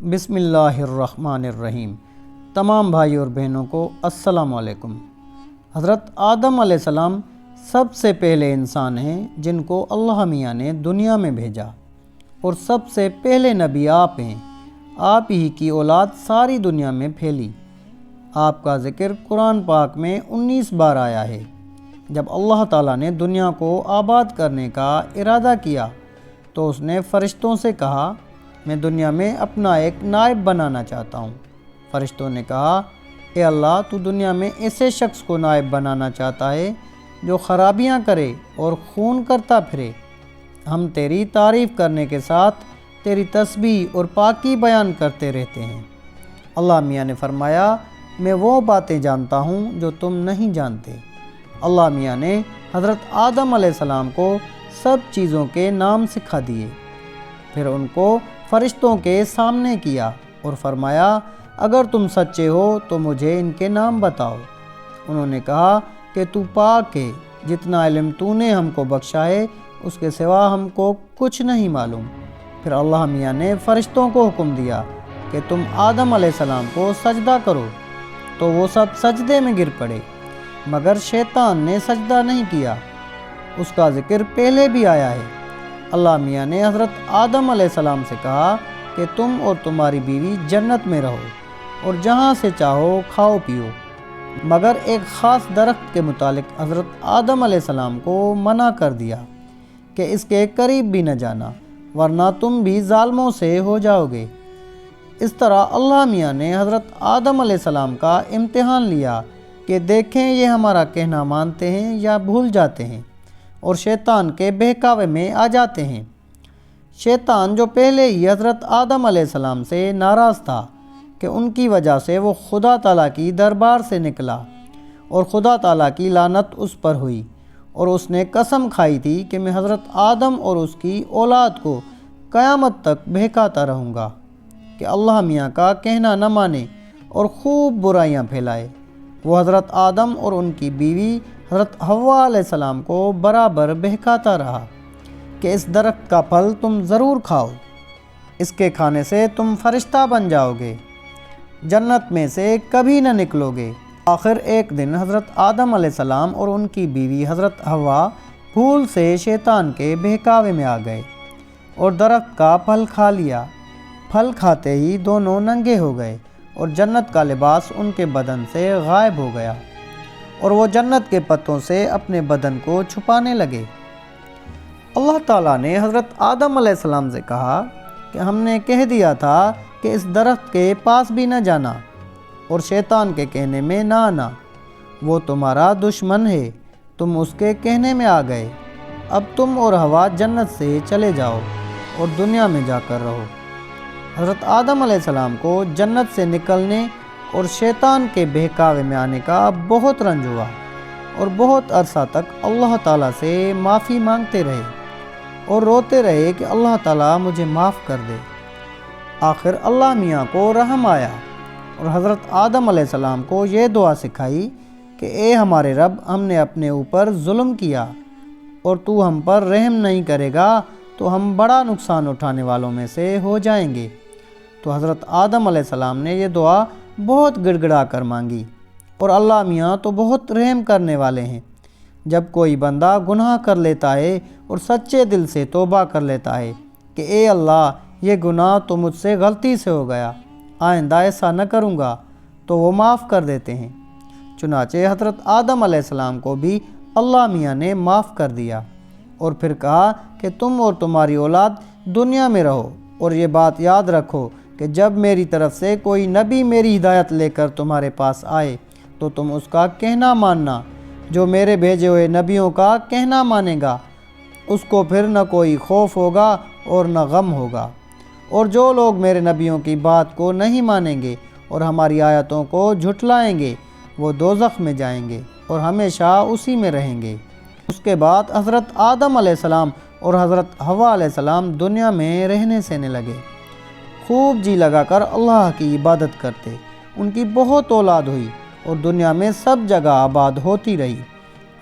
بسم اللہ الرحمن الرحیم۔ تمام بھائی اور بہنوں کو السلام علیکم۔ حضرت آدم علیہ السلام سب سے پہلے انسان ہیں جن کو اللہ میاں نے دنیا میں بھیجا، اور سب سے پہلے نبی آپ ہیں۔ آپ ہی کی اولاد ساری دنیا میں پھیلی۔ آپ کا ذکر قرآن پاک میں 19 بار آیا ہے۔ جب اللہ تعالیٰ نے دنیا کو آباد کرنے کا ارادہ کیا تو اس نے فرشتوں سے کہا، میں دنیا میں اپنا ایک نائب بنانا چاہتا ہوں۔ فرشتوں نے کہا، اے اللہ، تو دنیا میں ایسے شخص کو نائب بنانا چاہتا ہے جو خرابیاں کرے اور خون کرتا پھرے۔ ہم تیری تعریف کرنے کے ساتھ تیری تسبیح اور پاکی بیان کرتے رہتے ہیں۔ اللہ میاں نے فرمایا، میں وہ باتیں جانتا ہوں جو تم نہیں جانتے۔ اللہ میاں نے حضرت آدم علیہ السلام کو سب چیزوں کے نام سکھا دیے، پھر ان کو فرشتوں کے سامنے کیا اور فرمایا، اگر تم سچے ہو تو مجھے ان کے نام بتاؤ۔ انہوں نے کہا کہ تو پاک ہے، جتنا علم تو نے ہم کو بخشا ہے اس کے سوا ہم کو کچھ نہیں معلوم۔ پھر اللہ میاں نے فرشتوں کو حکم دیا کہ تم آدم علیہ السلام کو سجدہ کرو، تو وہ سب سجدے میں گر پڑے، مگر شیطان نے سجدہ نہیں کیا۔ اس کا ذکر پہلے بھی آیا ہے۔ اللہ میاں نے حضرت آدم علیہ السلام سے کہا کہ تم اور تمہاری بیوی جنت میں رہو اور جہاں سے چاہو کھاؤ پیو، مگر ایک خاص درخت کے متعلق حضرت آدم علیہ السلام کو منع کر دیا کہ اس کے قریب بھی نہ جانا، ورنہ تم بھی ظالموں سے ہو جاؤ گے۔ اس طرح اللہ میاں نے حضرت آدم علیہ السلام کا امتحان لیا کہ دیکھیں یہ ہمارا کہنا مانتے ہیں یا بھول جاتے ہیں اور شیطان کے بہکاوے میں آ جاتے ہیں۔ شیطان جو پہلے ہی حضرت آدم علیہ السلام سے ناراض تھا کہ ان کی وجہ سے وہ خدا تعالیٰ کی دربار سے نکلا، اور خدا تعالیٰ کی لعنت اس پر ہوئی، اور اس نے قسم کھائی تھی کہ میں حضرت آدم اور اس کی اولاد کو قیامت تک بہکاتا رہوں گا کہ اللہ میاں کا کہنا نہ مانے اور خوب برائیاں پھیلائے۔ وہ حضرت آدم اور ان کی بیوی حضرت حوا علیہ السلام کو برابر بہکاتا رہا کہ اس درخت کا پھل تم ضرور کھاؤ، اس کے کھانے سے تم فرشتہ بن جاؤ گے، جنت میں سے کبھی نہ نکلو گے۔ آخر ایک دن حضرت آدم علیہ السلام اور ان کی بیوی حضرت حوا بھول سے شیطان کے بہکاوے میں آ گئے اور درخت کا پھل کھا لیا۔ پھل کھاتے ہی دونوں ننگے ہو گئے اور جنت کا لباس ان کے بدن سے غائب ہو گیا، اور وہ جنت کے پتوں سے اپنے بدن کو چھپانے لگے۔ اللہ تعالیٰ نے حضرت آدم علیہ السلام سے کہا کہ ہم نے کہہ دیا تھا کہ اس درخت کے پاس بھی نہ جانا اور شیطان کے کہنے میں نہ آنا، وہ تمہارا دشمن ہے، تم اس کے کہنے میں آ گئے۔ اب تم اور حوا جنت سے چلے جاؤ اور دنیا میں جا کر رہو۔ حضرت آدم علیہ السلام کو جنت سے نکلنے اور شیطان کے بہکاوے میں آنے کا بہت رنج ہوا، اور بہت عرصہ تک اللہ تعالیٰ سے معافی مانگتے رہے اور روتے رہے کہ اللہ تعالیٰ مجھے معاف کر دے۔ آخر اللہ میاں کو رحم آیا اور حضرت آدم علیہ السلام کو یہ دعا سکھائی کہ اے ہمارے رب، ہم نے اپنے اوپر ظلم کیا اور تو ہم پر رحم نہیں کرے گا تو ہم بڑا نقصان اٹھانے والوں میں سے ہو جائیں گے۔ تو حضرت آدم علیہ السلام نے یہ دعا بہت گڑ گڑا کر مانگی، اور اللہ میاں تو بہت رحم کرنے والے ہیں۔ جب کوئی بندہ گناہ کر لیتا ہے اور سچے دل سے توبہ کر لیتا ہے کہ اے اللہ، یہ گناہ تو مجھ سے غلطی سے ہو گیا، آئندہ ایسا نہ کروں گا، تو وہ معاف کر دیتے ہیں۔ چنانچہ حضرت آدم علیہ السلام کو بھی اللہ میاں نے معاف کر دیا، اور پھر کہا کہ تم اور تمہاری اولاد دنیا میں رہو، اور یہ بات یاد رکھو کہ جب میری طرف سے کوئی نبی میری ہدایت لے کر تمہارے پاس آئے تو تم اس کا کہنا ماننا۔ جو میرے بھیجے ہوئے نبیوں کا کہنا مانے گا اس کو پھر نہ کوئی خوف ہوگا اور نہ غم ہوگا، اور جو لوگ میرے نبیوں کی بات کو نہیں مانیں گے اور ہماری آیتوں کو جھٹلائیں گے وہ دوزخ میں جائیں گے اور ہمیشہ اسی میں رہیں گے۔ اس کے بعد حضرت آدم علیہ السلام اور حضرت حوا علیہ السلام دنیا میں رہنے سہنے لگے، خوب جی لگا کر اللہ کی عبادت کرتے۔ ان کی بہت اولاد ہوئی اور دنیا میں سب جگہ آباد ہوتی رہی۔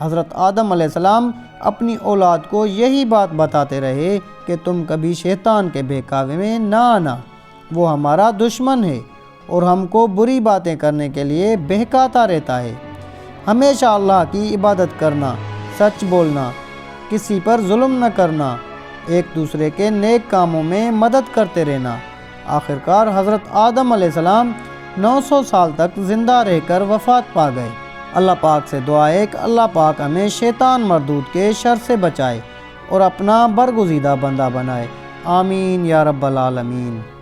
حضرت آدم علیہ السلام اپنی اولاد کو یہی بات بتاتے رہے کہ تم کبھی شیطان کے بہکاوے میں نہ آنا، وہ ہمارا دشمن ہے اور ہم کو بری باتیں کرنے کے لیے بہکاتا رہتا ہے۔ ہمیشہ اللہ کی عبادت کرنا، سچ بولنا، کسی پر ظلم نہ کرنا، ایک دوسرے کے نیک کاموں میں مدد کرتے رہنا۔ آخرکار حضرت آدم علیہ السلام 900 سال تک زندہ رہ کر وفات پا گئے۔ اللہ پاک سے دعا ہے کہ اللہ پاک ہمیں شیطان مردود کے شر سے بچائے اور اپنا برگزیدہ بندہ بنائے۔ آمین یا رب العالمین۔